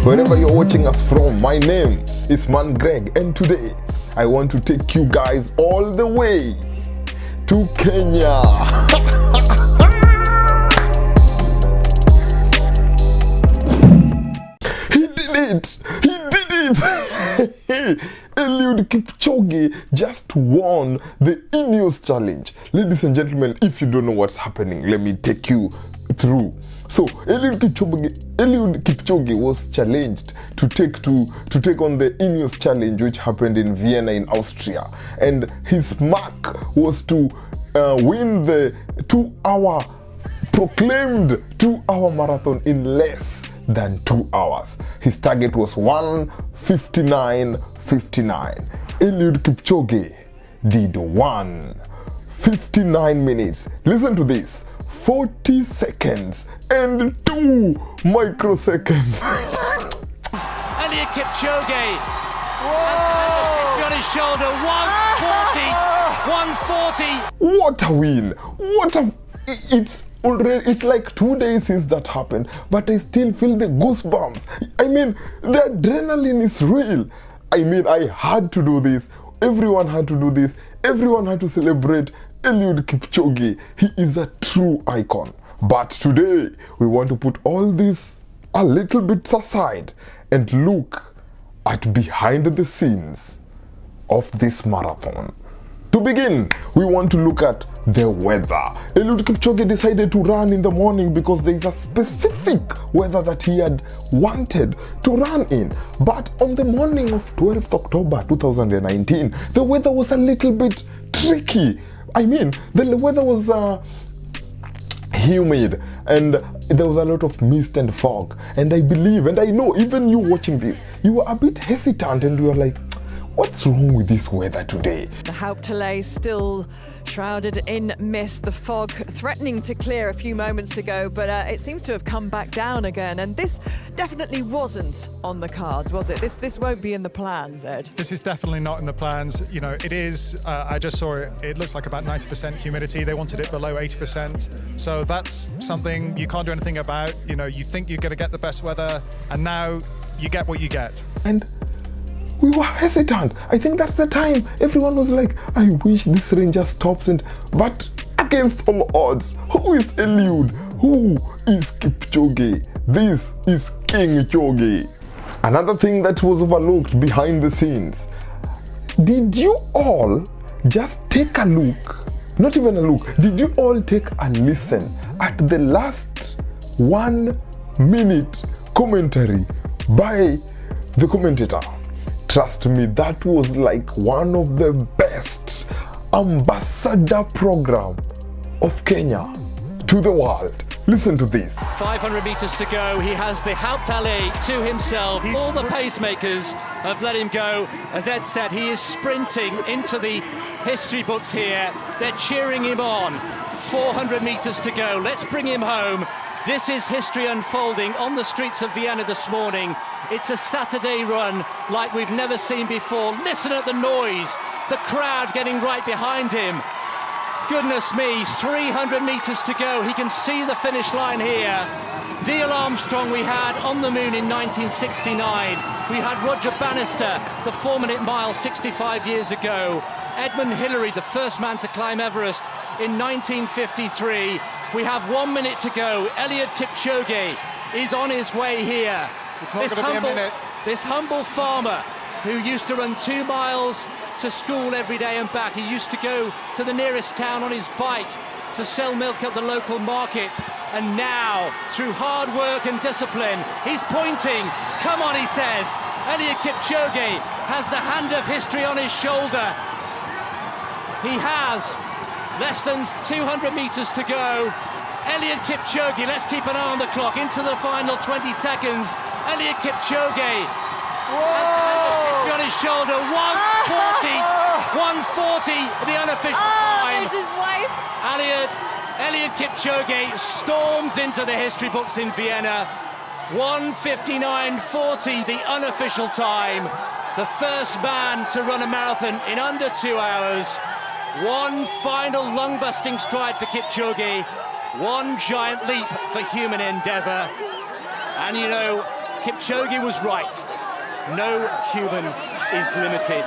Wherever you're watching us from, my name is Man Greg, and today I want to take you guys all the way to Kenya. He did it! Eliud Kipchoge just won the INEOS challenge. Ladies and gentlemen, if you don't know what's happening, let me take you through. So Eliud Kipchoge was challenged to take on the INEOS challenge, which happened in Vienna in Austria, and his mark was to win the proclaimed 2-hour marathon in less than 2 hours. His target was 1:59:59. Eliud Kipchoge did 1:59 minutes. Listen to this. 40 seconds and 2 microseconds. Eliud Kipchoge. Whoa! On his shoulder. 140. What a win! It's like 2 days since that happened, but I still feel the goosebumps. I mean, the adrenaline is real. I mean, I had to do this. Everyone had to do this. Everyone had to celebrate Eliud Kipchoge. He is a true icon. But today, we want to put all this a little bit aside and look at behind the scenes of this marathon. To begin, we want to look at the weather. Eliud Kipchoge decided to run in the morning because there is a specific weather that he had wanted to run in. But on the morning of 12th October 2019, the weather was a little bit tricky. I mean, the weather was humid and there was a lot of mist and fog. And I believe, and I know, even you watching this, you were a bit hesitant and you were like, what's wrong with this weather today? The Hauptallee still shrouded in mist, the fog threatening to clear a few moments ago, but it seems to have come back down again. And this definitely wasn't on the cards, was it? This won't be in the plans, Ed. This is definitely not in the plans. You know, it is, I just saw it, it looks like about 90% humidity. They wanted it below 80%. So that's something you can't do anything about. You know, you think you're going to get the best weather, and now you get what you get. And we were hesitant. I think that's the time everyone was like, I wish this rain just stops. But against all odds, who is Eliud? Who is Kipchoge? This is King Kipchoge. Another thing that was overlooked behind the scenes. Did you all just take a look? Not even a look. Did you all take a listen at the last 1 minute commentary by the commentator? Trust me, that was like one of the best ambassador program of Kenya to the world. Listen to this. 500 meters to go. He has the Hauptallee to himself. All the pacemakers have let him go. As Ed said, he is sprinting into the history books here. They're cheering him on. 400 meters to go. Let's bring him home. This is history unfolding on the streets of Vienna this morning. It's a Saturday run like we've never seen before. Listen at the noise, the crowd getting right behind him. Goodness me, 300 meters to go. He can see the finish line here. Neil Armstrong we had on the moon in 1969. We had Roger Bannister, the 4-minute mile 65 years ago. Edmund Hillary, the first man to climb Everest in 1953. We have 1 minute to go. Eliud Kipchoge is on his way here. It's not going to be a minute. This humble farmer who used to run 2 miles to school every day and back. He used to go to the nearest town on his bike to sell milk at the local market. And now, through hard work and discipline, he's pointing. Come on, he says. Eliud Kipchoge has the hand of history on his shoulder. He has less than 200 meters to go. Eliud Kipchoge, let's keep an eye on the clock, into the final 20 seconds. Eliud Kipchoge. Whoa! On his shoulder, 140, the unofficial time. There's his wife. Eliud Kipchoge storms into the history books in Vienna. 1:59:40, the unofficial time. The first man to run a marathon in under 2 hours. One final lung-busting stride for Kipchoge. One giant leap for human endeavour. And you know, Kipchoge was right. No human is limited.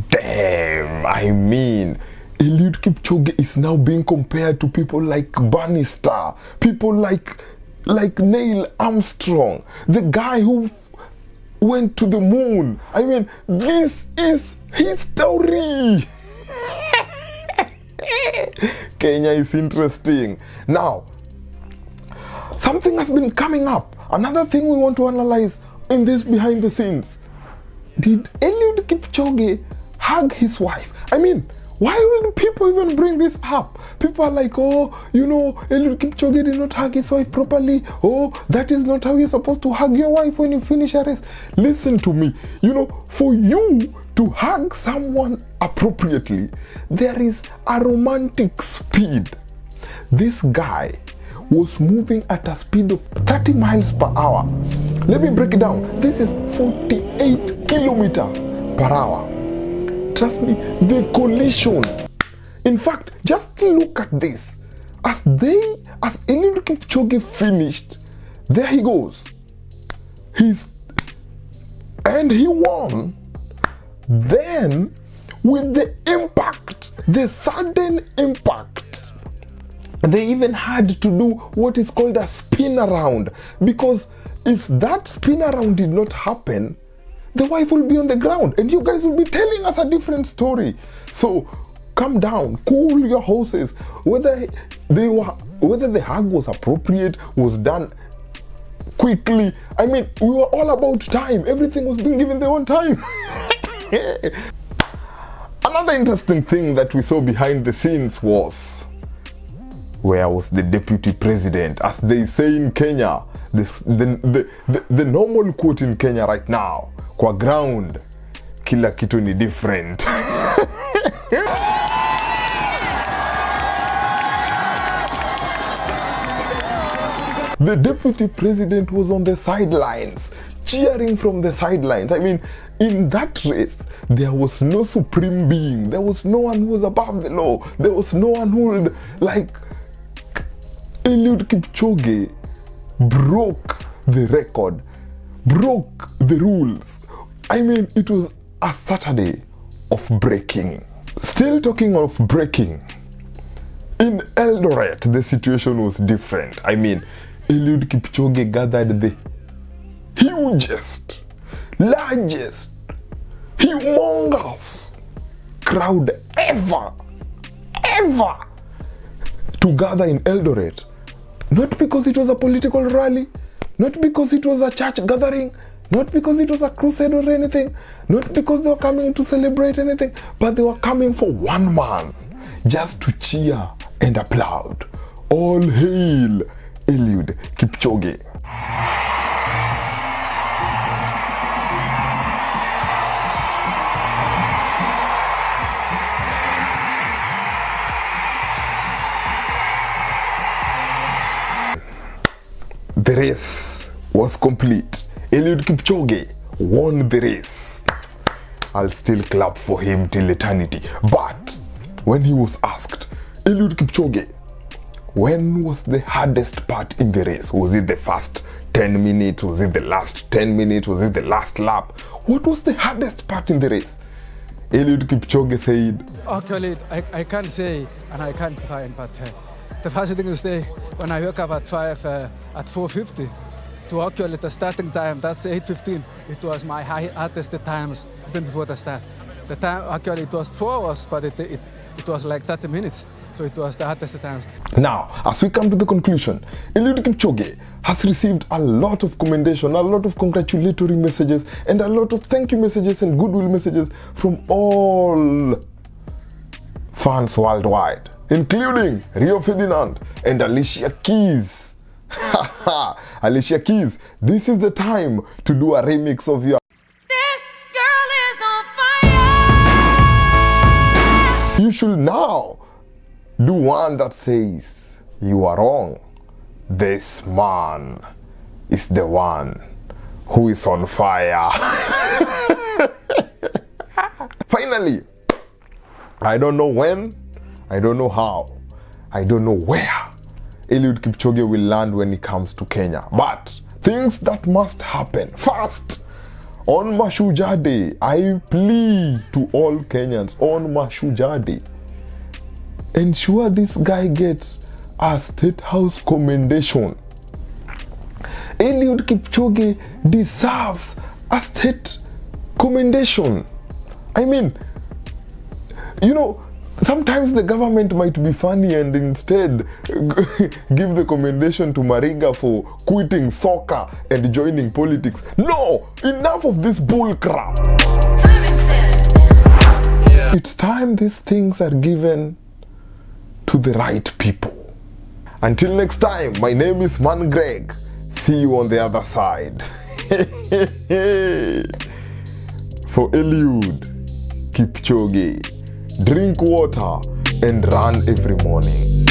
Damn, I mean, Eliud Kipchoge is now being compared to people like Bannister, people like Neil Armstrong, the guy who went to the moon. I mean, this is history. Kenya is interesting. Now, something has been coming up. Another thing we want to analyze in this behind the scenes. Did Eliud Kipchoge hug his wife? I mean, why will people even bring this up? People are like, oh, you know, Eliud Kipchoge did not hug his wife properly. Oh, that is not how you're supposed to hug your wife when you finish a race. Listen to me. You know, for you to hug someone appropriately, there is a romantic speed. This guy was moving at a speed of 30 miles per hour. Let me break it down. This is 48 kilometers per hour. Trust me, the collision. In fact, just look at this. As Eliud Kipchoge finished, there he goes. And he won. Then, with the impact, the sudden impact, they even had to do what is called a spin around, because if that spin around did not happen, the wife will be on the ground and you guys will be telling us a different story. So calm down, cool your horses. Whether the hug was appropriate, was done quickly. I mean, we were all about time. Everything was being given their own time. Another interesting thing that we saw behind the scenes was, where was the deputy president? As they say in Kenya, the normal quote in Kenya right now, kwa ground, kila kitu ni different. The deputy president was on the sidelines, cheering from the sidelines. I mean, in that race, there was no supreme being. There was no one who was above the law. There was no one who would, like, Eliud Kipchoge broke the record, broke the rules. I mean, it was a Saturday of breaking. Still talking of breaking, in Eldoret, the situation was different. I mean, Eliud Kipchoge gathered the hugest, largest, humongous crowd ever to gather in Eldoret. Not because it was a political rally, not because it was a church gathering, not because it was a crusade or anything, not because they were coming to celebrate anything, but they were coming for one man, just to cheer and applaud. All hail Eliud Kipchoge. The race was complete. Eliud Kipchoge won the race. I'll still clap for him till eternity. But when he was asked, Eliud Kipchoge, when was the hardest part in the race? Was it the first 10 minutes? Was it the last 10 minutes? Was it the last lap? What was the hardest part in the race? Eliud Kipchoge said, actually, I can't say and I can't find, but the first thing is when I woke up at 4:50, to actually the starting time, that's 8:15. It was my hardest times even before the start. The time actually it was 4 hours, but it was like 30 minutes. So it was the hardest time. Now, as we come to the conclusion, Eliud Kipchoge has received a lot of commendation, a lot of congratulatory messages, and a lot of thank you messages and goodwill messages from all fans worldwide, including Rio Ferdinand and Alicia Keys. Alicia Keys, this is the time to do a remix of your This girl is on fire. You should now do one that says, you are wrong. This man is the one who is on fire. Finally, I don't know when, I don't know how, I don't know where Eliud Kipchoge will land when he comes to Kenya. But things that must happen fast. On Mashujaa Day, I plea to all Kenyans on Mashujaa Day, ensure this guy gets a State House commendation. Eliud Kipchoge deserves a state commendation. I mean, you know, sometimes the government might be funny and instead give the commendation to Mariga for quitting soccer and joining politics. No! Enough of this bull crap! It's time these things are given to the right people. Until next time, my name is Man Greg. See you on the other side. For Eliud Kipchoge, drink water and run every morning.